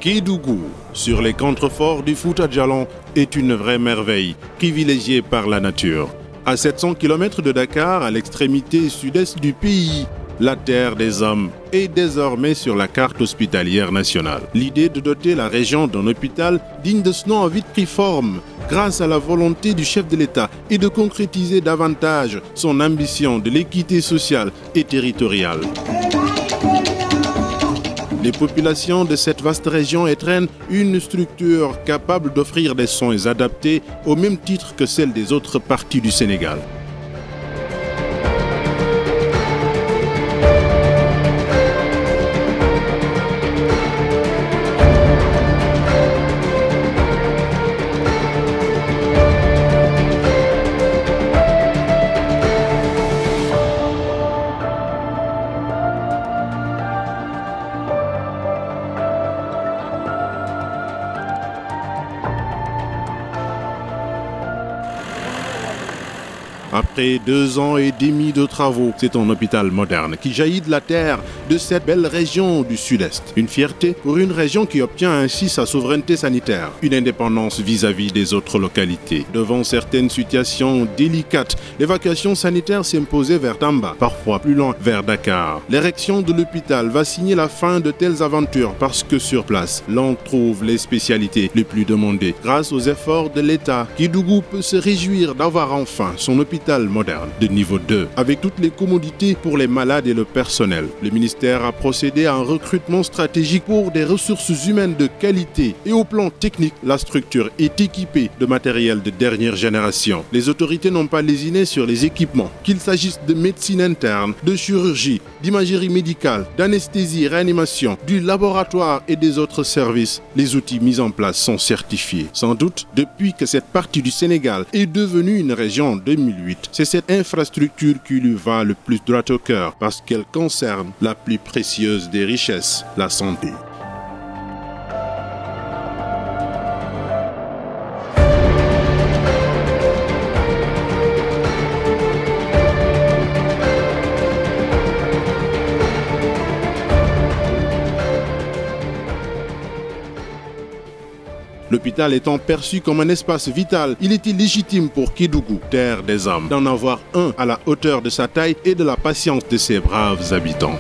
Kédougou, sur les contreforts du Fouta Djallon, est une vraie merveille, privilégiée par la nature. À 700 km de Dakar, à l'extrémité sud-est du pays, la terre des hommes est désormais sur la carte hospitalière nationale. L'idée de doter la région d'un hôpital digne de ce nom a vite pris forme grâce à la volonté du chef de l'État et de concrétiser davantage son ambition de l'équité sociale et territoriale. Les populations de cette vaste région étrennent une structure capable d'offrir des soins adaptés au même titre que celle des autres parties du Sénégal. Après 2 ans et demi de travaux, c'est un hôpital moderne qui jaillit de la terre de cette belle région du sud-est. Une fierté pour une région qui obtient ainsi sa souveraineté sanitaire, une indépendance vis-à-vis des autres localités. Devant certaines situations délicates, l'évacuation sanitaire s'imposait vers Tamba, parfois plus loin vers Dakar. L'érection de l'hôpital va signer la fin de telles aventures parce que sur place, l'on trouve les spécialités les plus demandées. Grâce aux efforts de l'État, Kédougou peut se réjouir d'avoir enfin son hôpital moderne de niveau 2, avec toutes les commodités pour les malades et le personnel. Le ministère a procédé à un recrutement stratégique pour des ressources humaines de qualité et au plan technique, la structure est équipée de matériel de dernière génération. Les autorités n'ont pas lésiné sur les équipements, qu'il s'agisse de médecine interne, de chirurgie, d'imagerie médicale, d'anesthésie, réanimation, du laboratoire et des autres services. Les outils mis en place sont certifiés. Sans doute, depuis que cette partie du Sénégal est devenue une région en 2008, c'est cette infrastructure qui lui va le plus droit au cœur parce qu'elle concerne la plus précieuse des richesses, la santé. L'hôpital étant perçu comme un espace vital, il était légitime pour Kédougou, terre des hommes, d'en avoir un à la hauteur de sa taille et de la patience de ses braves habitants.